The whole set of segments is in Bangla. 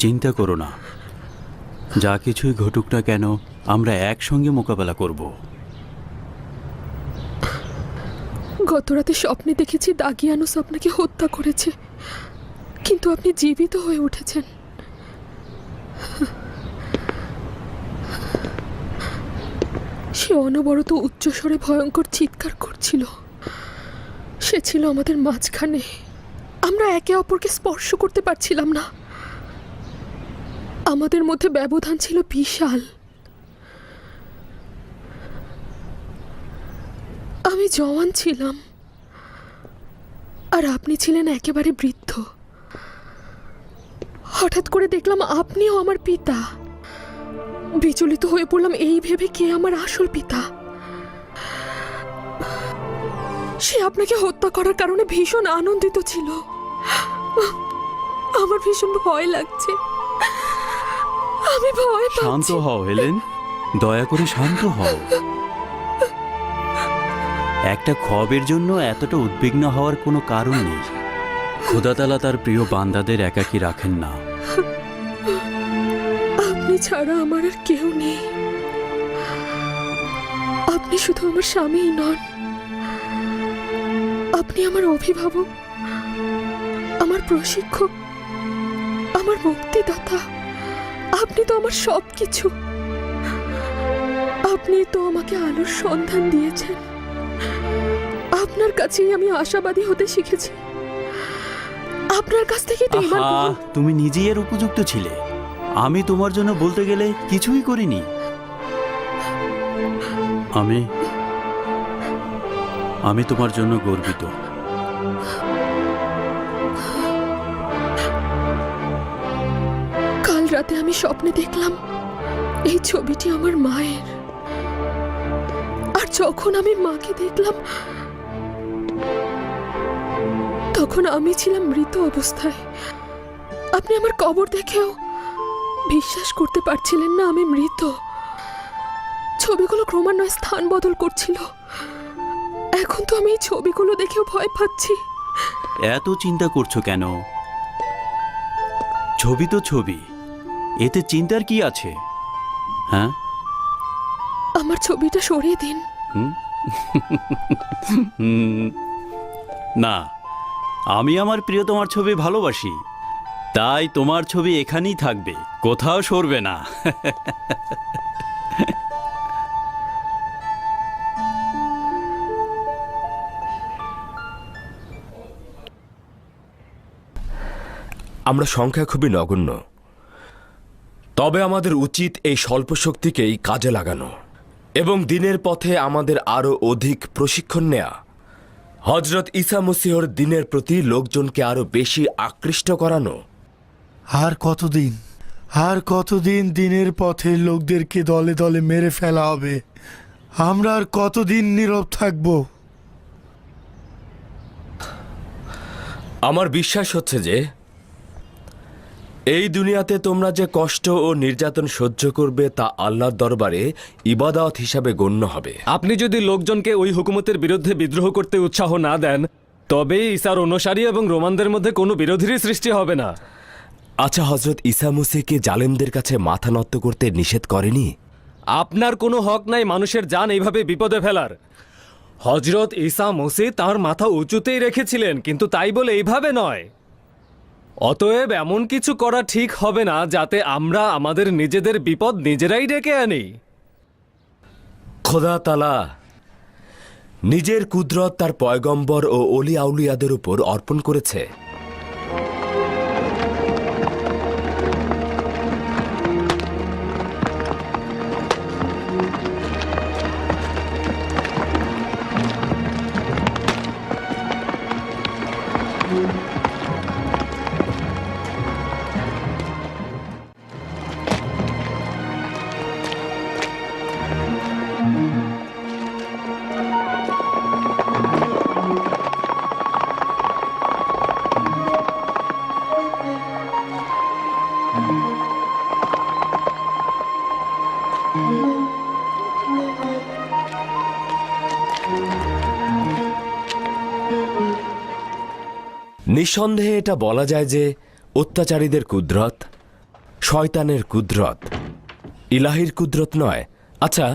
চিন্তা করো না, যা কিছুই ঘটুক না কেন আমরা একসঙ্গে মোকাবেলা করব। গতরাতে স্বপ্নে দেখেছি দাগিয়ানুস আপনাকে হত্যা করেছে, কিন্তু আপনি জীবিত হয়ে উঠেছেন। সে অনবরত উচ্চস্বরে ভয়ঙ্কর চিৎকার করছিল। সে ছিল আমাদের মাঝখানে, আমরা একে অপরকে স্পর্শ করতে পারছিলাম না। আমাদের মধ্যে ব্যবধান ছিল বিশাল। আমি জওয়ান ছিলাম আর আপনি ছিলেন একেবারে বৃদ্ধ। হঠাৎ করে দেখলাম আপনিও আমার পিতা। বিচলিত হয়ে পড়লাম এই ভেবে কে আমার আসল পিতা। সে আপনাকে হত্যা করার কারণে ভীষণ আনন্দিত ছিল। আমার ভীষণ ভয় লাগছে, আমি ভয় পাচ্ছি। শান্ত হও হেলেন, দয়া করে শান্ত হও। একটা খবের জন্য এতটা উদ্বিগ্ন হওয়ার কোনো কারণ নেই। খোদা তাআলা তার প্রিয় বান্দাদের একাকী রাখেন না। আপনি ছাড়া আমার আর কেউ নেই। আপনি শুধু আমার স্বামীই নন, আপনি আমার অভিভাবক, আমার প্রশিক্ষক, আমার মুক্তিদাতা। আপনি তো আমার সবকিছু। আপনি তো আমাকে আলোর সন্ধান দিয়েছেন। আপনার কাছেই আমি আশাবাদী হতে শিখেছি। আপনার কাছ থেকে তুমি নিজেই এর উপযুক্ত ছিলে। আমি তোমার জন্য বলতে গেলে কিছুই করিনি। আমি তোমার জন্য গর্বিত। কাল রাতে আমি স্বপ্নে দেখলাম এই ছবিটি আমার মায়ের, আর যখন আমি মাকে দেখলাম তখন আমি ছিলাম মৃত অবস্থায়। আপনি আমার কবর দেখেও বিশ্বাস করতে পারছিলেন না আমি মৃত। ছবিগুলো ক্রমান্বয়ে স্থান বদল করছিল। এখন তো আমি এই ছবিগুলো দেখেও ভয় পাচ্ছি। এত চিন্তা করছো কেন? ছবি তো ছবি, এতে চিন্তার কি আছে? হ্যাঁ, আমার ছবিটা সরিয়ে দিন। না, আমি আমার প্রিয়তমার ছবি ভালোবাসি, তাই তোমার ছবি এখানেই থাকবে, কোথাও সরবে না। আমরা সংখ্যা খুবই নগণ্য, তবে আমাদের উচিত এই স্বল্প শক্তিকেই কাজে লাগানো এবং দিনের পথে আমাদের আরও অধিক প্রশিক্ষণ নেয়া। হযরত ঈসা মসীহর দিনের প্রতি লোকজনকে আরো বেশি আকৃষ্ট করানো। আর কতদিন দিনের পথে লোকদেরকে দলে দলে মেরে ফেলা হবে? আমরা আর কতদিন নীরব থাকব? আমার বিশ্বাস হচ্ছে যে এই দুনিয়াতে তোমরা যে কষ্ট ও নির্যাতন সহ্য করবে তা আল্লাহর দরবারে ইবাদত হিসাবে গণ্য হবে। আপনি যদি লোকজনকে ওই হুকুমতের বিরুদ্ধে বিদ্রোহ করতে উৎসাহ না দেন, তবে ঈসার অনুসারী এবং রোমানদের মধ্যে কোনো বিরোধীরই সৃষ্টি হবে না। আচ্ছা, হযরত ঈসা মসীহকে জালেমদের কাছে মাথা নত করতে নিষেধ করেনি? আপনার কোনো হক নাই মানুষের জান এইভাবে বিপদে ফেলার। হযরত ঈসা মসীহ তার মাথা উঁচুতেই রেখেছিলেন, কিন্তু তাই বলে এইভাবে নয়। অতএব এমন কিছু করা ঠিক হবে না যাতে আমরা আমাদের নিজেদের বিপদ নিজেরাই ডেকে আনি। খোদা তাআলা নিজের কুদরত তার পয়গম্বর ও অলি আউলিয়াদের উপর অর্পণ করেছে। নিঃসন্দেহে এটা বলা যায় যে অত্যাচারীদের কুদরত শয়তানের কুদরত, ইলাহির কুদরত নয়। আচ্ছা,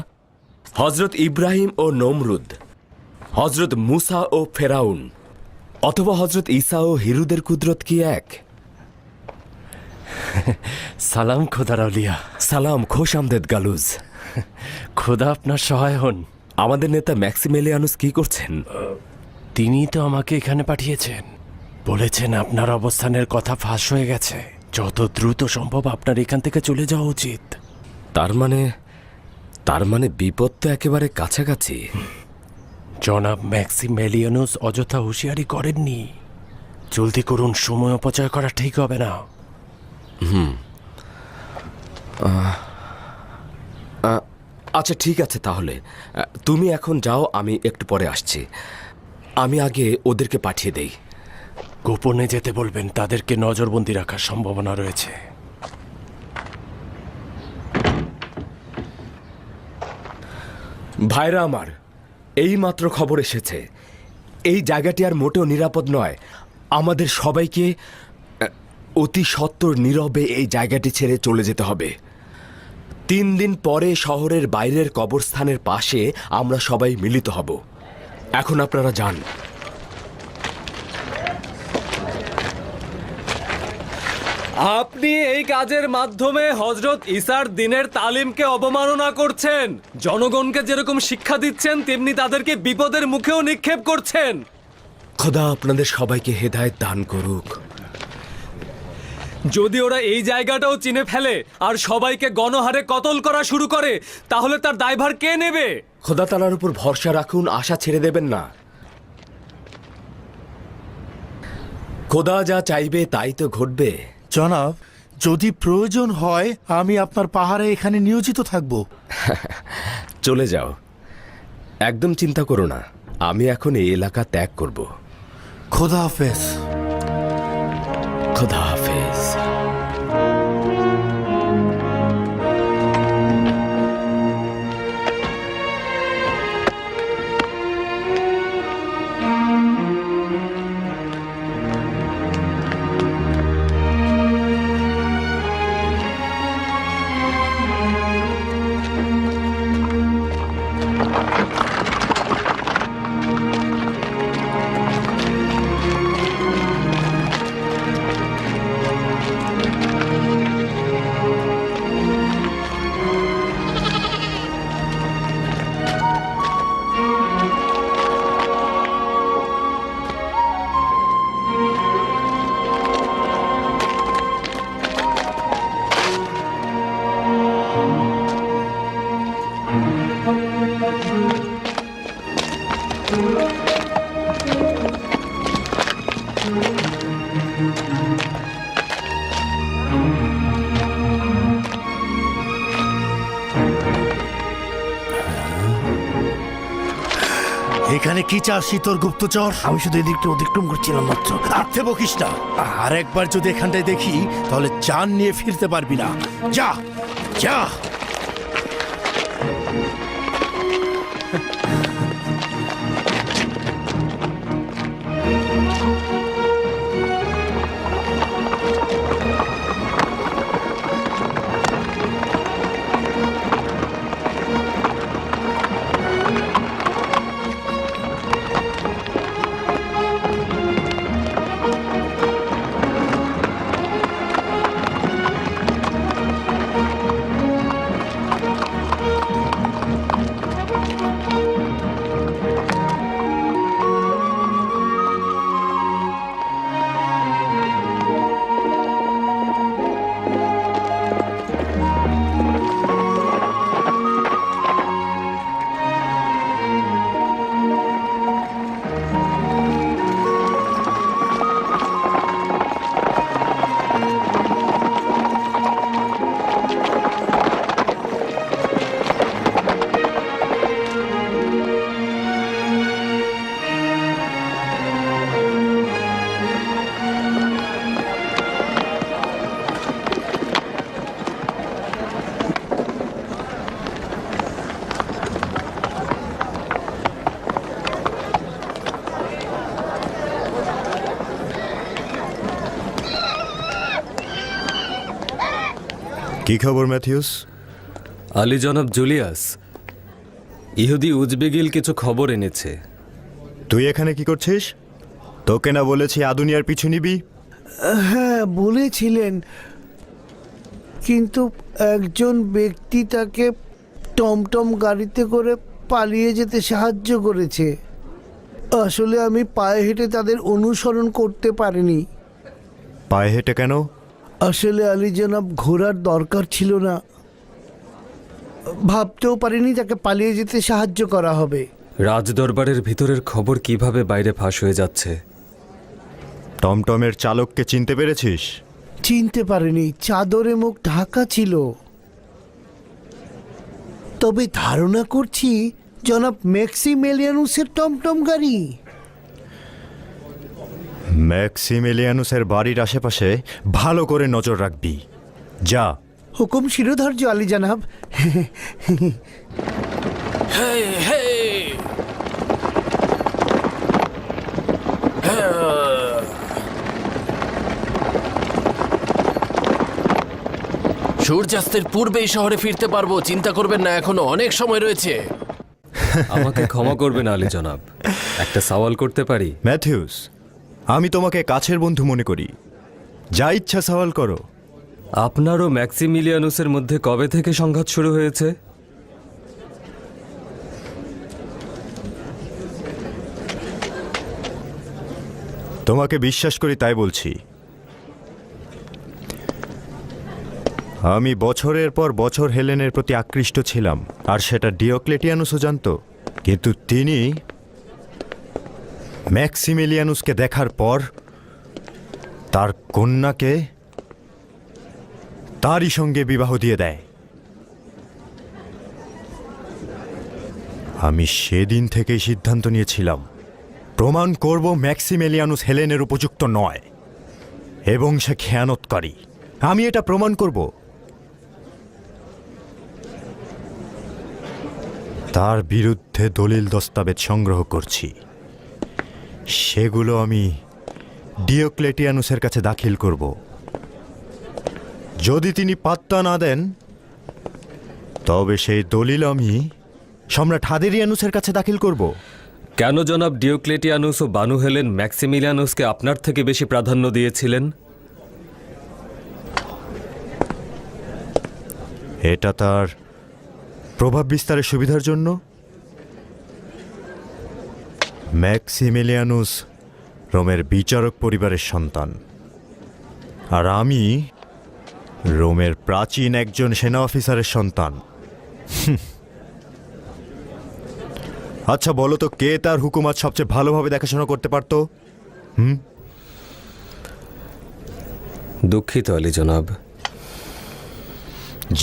হজরত ইব্রাহিম ও নমরুদ, হজরত মুসা ও ফেরাউন, অথবা হজরত ঈসা ও হিরুদের কুদরত কি এক? সালাম খোদার আউলিয়া। সালাম, খোশ আমদেদ গালুজ। খোদা আপনার সহায় হন। আমাদের নেতা ম্যাক্সিমেলিয়ানুস কি করছেন? তিনি তো আমাকে এখানে পাঠিয়েছেন, বলেছেন আপনার অবস্থানের কথা ফাঁস হয়ে গেছে, যত দ্রুত সম্ভব আপনার এখান থেকে চলে যাওয়া উচিত। তার মানে বিপদ তো একেবারে কাছাকাছি। জনাব ম্যাক্সিমেলিয়ানুস অযথা হুঁশিয়ারি করেননি। জলদি করুন, সময় অপচয় করা ঠিক হবে না। আচ্ছা ঠিক আছে, তাহলে তুমি এখন যাও, আমি একটু পরে আসছি। আমি আগে ওদেরকে পাঠিয়ে দেই। গোপনে যেতে বলবেন, তাদেরকে নজরবন্দি রাখার সম্ভাবনা রয়েছে। ভাইরা আমার, এই মাত্র খবর এসেছে, এই জায়গাটি আর মোটেও নিরাপদ নয়। আমাদের সবাইকে অতি সত্বর নীরবে এই জায়গাটি ছেড়ে চলে যেতে হবে। 3 দিন পরে শহরের বাইরের কবরস্থানের পাশে আমরা সবাই মিলিত হব। এখন আপনারা যান। আপনি এই কাজের মাধ্যমে হজরত ঈসার দিনের তালিমকে অবমাননা করছেন। জনগণকে যেরকম শিক্ষা দিচ্ছেন, তেমনি তাদেরকে বিপদের মুখেও নিক্ষেপ করছেন। খোদা আপনাদের সবাইকে হেদায়েত দান করুক। যদি ওরা এই জায়গাটাও চিনে ফেলে আর সবাইকে গণহারে কতল করা শুরু করে, তাহলে তার দায়ভার কে নেবে? খোদা তাআলার উপর ভরসা রাখুন, আশা ছেড়ে দেবেন না। খোদা যা চাইবে তাই তো ঘটবে। জনাব, যদি প্রয়োজন হয় আমি আপনার পাহাড়ে এখানে নিয়োজিত থাকব। চলে যাও, একদম চিন্তা করো না। আমি এখন এই এলাকা ত্যাগ করব। খোদা হাফেজ। খোদা হাফেজ। এখানে কি চাচ্ছি তোর গুপ্তচর? আমি শুধু এদিকটা অতিক্রম করছিলাম মাত্র। আর্থে বকিস না। আর একবার যদি এখানটায় দেখি তাহলে জান নিয়ে ফিরতে পারবি না। যা যা। কি খবর ম্যাথিউস? আলী জনাব জুলিয়াস, ইহুদি উজবেগিল কিছু খবর এনেছে। তুই এখানে কি করছিস? তোকে না বলেছি আদুনিয়ার পিছু নিবি? হ্যাঁ বলেছিলেন, কিন্তু একজন ব্যক্তি তাকে টমটম গাড়িতে করে পালিয়ে যেতে সাহায্য করেছে। আসলে আমি পায়ে হেঁটে তাদের অনুসরণ করতে পারিনি। পায়ে হেঁটে কেন? আসলে আলী জনাব, ঘোরার দরকার ছিল না। ভাবতেও পারিনি তাকে পালিয়ে যেতে সাহায্য করা হবে। রাজদরবারের ভিতরের খবর কিভাবে বাইরে ফাঁস হয়ে যাচ্ছে? টমটমের চালককে চিনতে পেরেছিস? চিনতে পারিনি, চাদরে মুখ ঢাকা ছিল। তবে ধারণা করছি জনাব ম্যাক্সিমেলিয়ানুসের টমটম গাড়ি। ম্যাক্সিমিলিয়ানুসের বাড়ির আশেপাশে ভালো করে নজর রাখবি। যা। হুকুম শিরোধার্য আলী জানাব। সূর্যাস্তের পূর্বেই শহরে ফিরতে পারবো, চিন্তা করবেন না, এখনো অনেক সময় রয়েছে। আমাকে ক্ষমা করবেন আলী জনাব, একটা সওয়াল করতে পারি? ম্যাথিউস, আমি তোমাকে কাছের বন্ধু মনে করি। যা ইচ্ছা সওয়াল করো। আপনার ও ম্যাক্সিমিলিয়ানুসের মধ্যে কবে থেকে সংঘাত শুরু হয়েছে? তোমাকে বিশ্বাস করি তাই বলছি। আমি বছরের পর বছর হেলেনের প্রতি আকৃষ্ট ছিলাম, আর সেটা ডিওক্লেটিয়ানুসও জানত। কিন্তু তিনি ম্যাক্সিমিলিয়ানুসকে দেখার পর তার কন্যাকে তারই সঙ্গে বিবাহ দিয়ে দেয়। আমি সেদিন থেকেই সিদ্ধান্ত নিয়েছিলাম, প্রমাণ করব ম্যাক্সিমিলিয়ানুস হেলেনের উপযুক্ত নয় এবং সে খেয়ানতকারী। আমি এটা প্রমাণ করব। তার বিরুদ্ধে দলিল দস্তাবেজ সংগ্রহ করছি। সেগুলো আমি ডিওক্লেটিয়ানুসের কাছে দাখিল করব। যদি তিনি পাত্তা না দেন, তবে সেই দলিল আমি সম্রাট হাদেরিয়ানুসের কাছে দাখিল করব। কেন জনাব ডিওক্লেটিয়ানুস ও বানু হেলেন ম্যাক্সিমিলিয়ানুসকে আপনার থেকে বেশি প্রাধান্য দিয়েছিলেন? এটা তার প্রভাব বিস্তারের সুবিধার জন্য। ম্যাক্সিমিলিয়ানুস রোমের বিচারক পরিবারের সন্তান, আর আমি রোমের প্রাচীন একজন সেনা অফিসারের সন্তান। আচ্ছা বলো তো, কে তার হুকুমত সবচেয়ে ভালোভাবে দেখাশোনা করতে পারত? দুঃখিত আলী জনাব।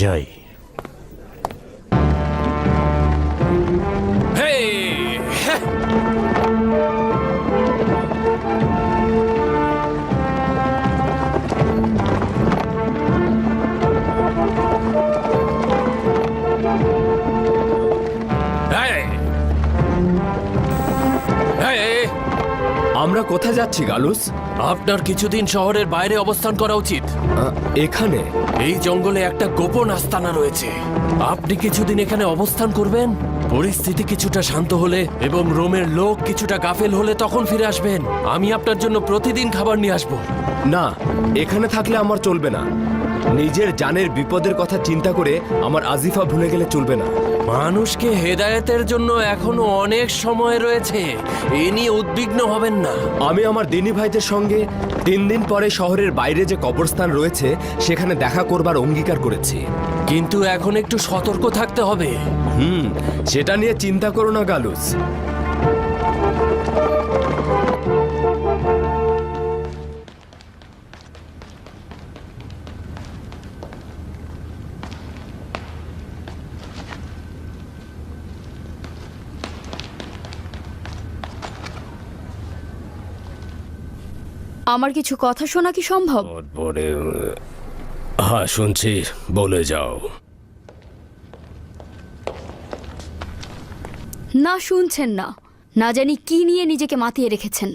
যাই। আমরা কোথায় যাচ্ছি গালুস? আপনার কিছুদিন শহরের বাইরে অবস্থান করা উচিত। এখানে? এই জঙ্গলে একটা গোপন আস্তানা রয়েছে। আপনি কিছুদিন এখানে অবস্থান করবেন, পরিস্থিতি কিছুটা শান্ত হলে এবং রোমের লোক কিছুটা গাফেল হলে তখন ফিরে আসবেন। আমি আপনার জন্য প্রতিদিন খাবার নিয়ে আসবো। না, এখানে থাকলে আমার চলবে না। নিজের জানের বিপদের কথা চিন্তা করে আমার আজিফা ভুলে গেলে চলবে না। মানুষকে হেদায়েতের জন্য এখনো অনেক সময় রয়েছে, এ নিয়ে উদ্বিগ্ন হবেন না। আমি আমার দিনী ভাইদের সঙ্গে 3 দিন পরে শহরের বাইরে যে কবরস্থান রয়েছে সেখানে দেখা করবার অঙ্গীকার করেছি। কিন্তু এখন একটু সতর্ক থাকতে হবে। সেটা নিয়ে চিন্তা করো না গালুস। আমার কিছু কথা শোনা কি সম্ভব? হ্যাঁ শুনছি, বলে যাও। না শুনছেন না, না জানি কি নিয়ে নিজেকে মাতিয়ে রেখেছেন।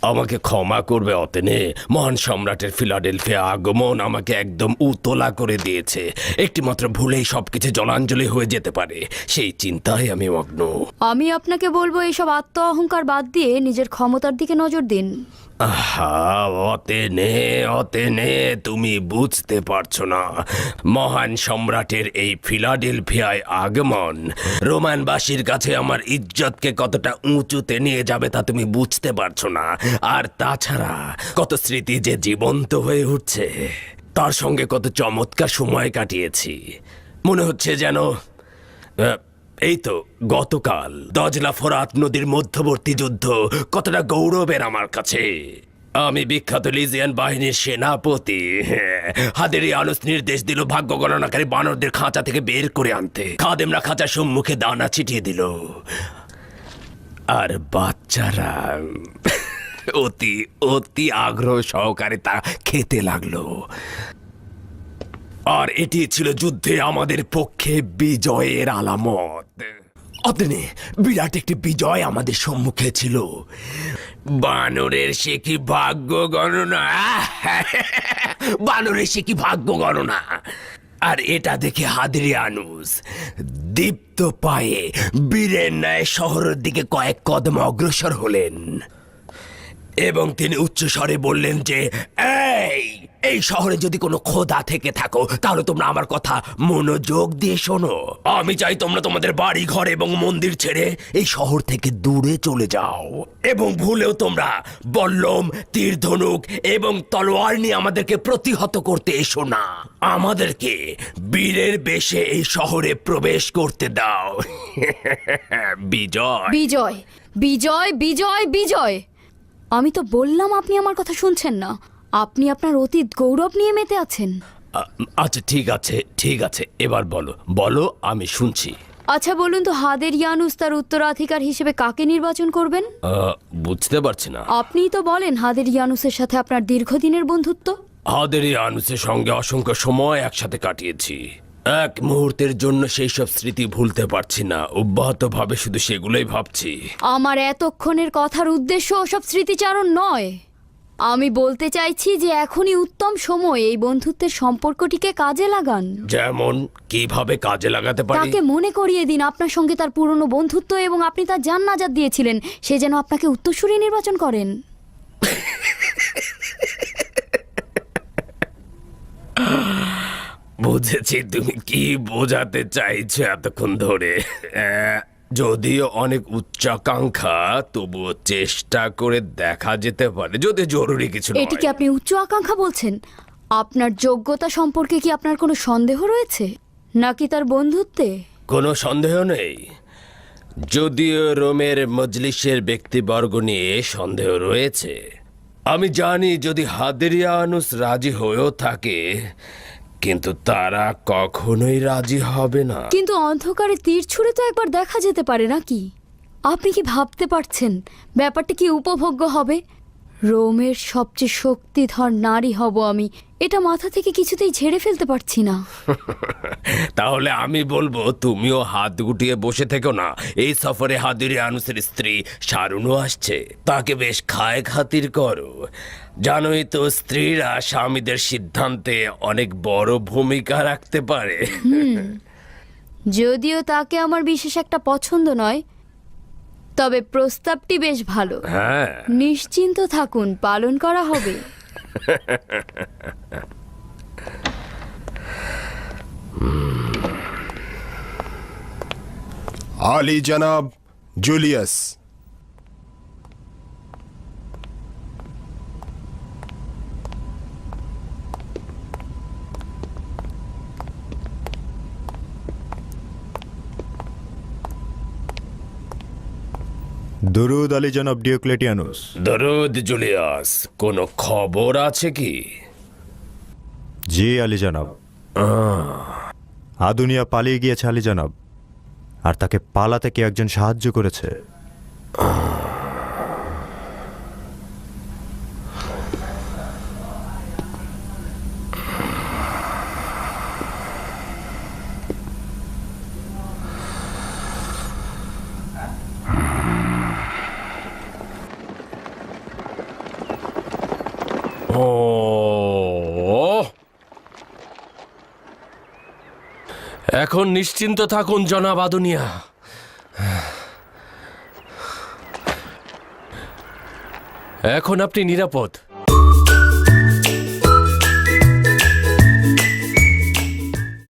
আমাকে ক্ষমা করবে অতেনে, মহান সম্রাটের ফিলাডেলফিয়া আগমন আমাকে একদম উতলা করে দিয়েছে। একটিমাত্র ভুলেই সবকিছু জলাঞ্জলি হয়ে যেতে পারে, সেই চিন্তায় আমি মগ্ন। আমি আপনাকে বলবো এইসব আত্ম অহংকার বাদ দিয়ে নিজের ক্ষমতার দিকে নজর দিন। আহা, অতেনে অতেনে, তুমি বুঝতে পারছো না। মহান সম্রাটের এই ফিলাডেলফিয়ায় আগমন রোমানবাসীর কাছে আমার ইজ্জতকে কতটা উঁচুতে নিয়ে যাবে তা তুমি বুঝতে পারছো না। আর তাছাড়া কত স্মৃতি যে জীবন্ত হয়ে উঠছে, তার সঙ্গে কত চমৎকার সময় কাটিয়েছি। মনে হচ্ছে যেন এই তো গতকাল দজলা ফোরাত নদীর মধ্যবর্তী যুদ্ধ কতটা গৌরবের আমার কাছে। আমি বিখ্যাত লিজিয়ান বাহিনীর সেনাপতি হাদেরিয়ানুস নির্দেশ দিল ভাগ্য গণনাকারী বানরদের খাঁচা থেকে বের করে আনতে। খাদেমরা খাঁচার সম্মুখে দানা ছিটিয়ে দিল, আর বাচ্চারা অতি অতি আগ্রহ সহকারে তা খেতে লাগলো। আর এটি ছিল যুদ্ধে আমাদের পক্ষে বিজয়ের আলামত। অতনে বিরাট একটি বিজয় আমাদের সম্মুখে ছিল। বানরের সে কি ভাগ্য গণনা, বানরের সে কি ভাগ্য গণনা। আর এটা দেখে হাদেরিয়ানুস দীপ্ত পায়ে বীরের ন্যায় শহরের দিকে কয়েক কদম অগ্রসর হলেন এবং তিনি উচ্চস্বরে বললেন যে এই শহরে যদি কোনো খোদা থেকে থাকো তাহলে তোমরা আমার কথা মনোযোগ দিয়ে শোনো। আমি চাই তোমরা তোমাদের বাড়ি ঘর এবং মন্দির ছেড়ে এই শহর থেকে দূরে চলে যাও এবং ভুলেও তোমরা বল্লম, তীর ধনুক এবং তলোয়ার নিয়ে আমাদেরকে প্রতিহত করতে এসো না। আমাদেরকে বীরের বেশে এই শহরে প্রবেশ করতে দাও। বিজয় বিজয় বিজয় বিজয় বিজয়। আমি তো বললাম আপনি আমার কথা শুনছেন না। আপনি আপনার অতীত গৌরব নিয়ে মেতে আছেন। আচ্ছা ঠিক আছে ঠিক আছে, এবার বলো বলো, আমি শুনছি। আচ্ছা বলুন তো, হাদেরিয়ানুস তার উত্তরাধিকার হিসেবে কাকে নির্বাচন করবেন? বুঝতে পারছি না। আপনিই তো বলেন হাদেরিয়ানুসের সাথে আপনার দীর্ঘদিনের বন্ধুত্ব। হাদেরিয়ানুসের সঙ্গে অসংখ্য সময় একসাথে কাটিয়েছি। এক মুহূর্তের জন্য সেই সব স্মৃতি ভুলতে পারছি না, অব্যাহতভাবে শুধু সেগুলোই ভাবছি। আমার এতক্ষণের কথার উদ্দেশ্য ওসব স্মৃতিচারণ নয়। আমি বলতে চাইছি যে এখনই উত্তম সময় এই বন্ধুত্বের সম্পর্কটিকে কাজে লাগান। যেমন কিভাবে কাজে লাগাতে পারি? তাকে মনে করিয়ে দিন আপনার সঙ্গে তার পুরনো বন্ধুত্ব এবং আপনি তার জান নাজাত দিয়েছিলেন, সে যেন আপনাকে উত্তরসূরি নির্বাচন করেন। বুঝেছি তুমি কি বোঝাতে চাইছো এতক্ষণ ধরে। যদিও অনেক উচ্চাকাঙ্ক্ষা, তবুও চেষ্টা করে দেখা যেতে পারে, যদি জরুরি কিছু নয়। এটিকে আপনি উচ্চ আকাঙ্ক্ষা বলছেন? আপনার যোগ্যতা সম্পর্কে কি আপনার কোনো সন্দেহ রয়েছে, নাকি তার বন্ধুত্বে? কোনো সন্দেহ নেই, যদিও রোমের মজলিসের ব্যক্তিবর্গ নিয়ে সন্দেহ রয়েছে। আমি জানি যদি হাদেরিয়ানুস রাজি হয়েও থাকে, কিন্তু তারা কখনোই রাজি হবে না। কিন্তু অন্ধকারে তীর ছুঁড়ে তো একবার দেখা যেতে পারে নাকি? আপনি কি ভাবতে পারছেন ব্যাপারটা কি উপভোগ্য হবে? রোমের সবচেয়ে শক্তিধর নারী হব আমি, এটা মাথা থেকে কিছুতেই ঝেড়ে ফেলতে পারছি না। তাহলে আমি বলবো তুমিও হাত গুটিয়ে বসে থেকো না। এই সফরে হাদেরিয়ানুসের স্ত্রী শারুনও আসছে, তাকে বেশ খায় খাতির করো। জানোই তো স্ত্রীরা স্বামীদের সিদ্ধান্তে অনেক বড় ভূমিকা রাখতে পারে। যদিও তাকে আমার বিশেষ একটা পছন্দ নয়, তবে প্রস্তাবটি বেশ ভালো। হ্যাঁ, নিশ্চিন্ত থাকুন, পালন করা হবে। আলী জনাব জুলিয়াস। দরুদ আলী জনাব ডিওক্লেটিয়ানুস। দরুদ জুলিয়াস। কোনো খবর আছে কি? জি আলী জনাব, আদুনিয়া পালিয়ে গিয়েছে আলী জনাব, আর তাকে পালাতে কে একজন সাহায্য করেছে। এখন নিশ্চিন্ত থাকুন জনাব আদুনিয়া। এখন আপনি নিরাপদ।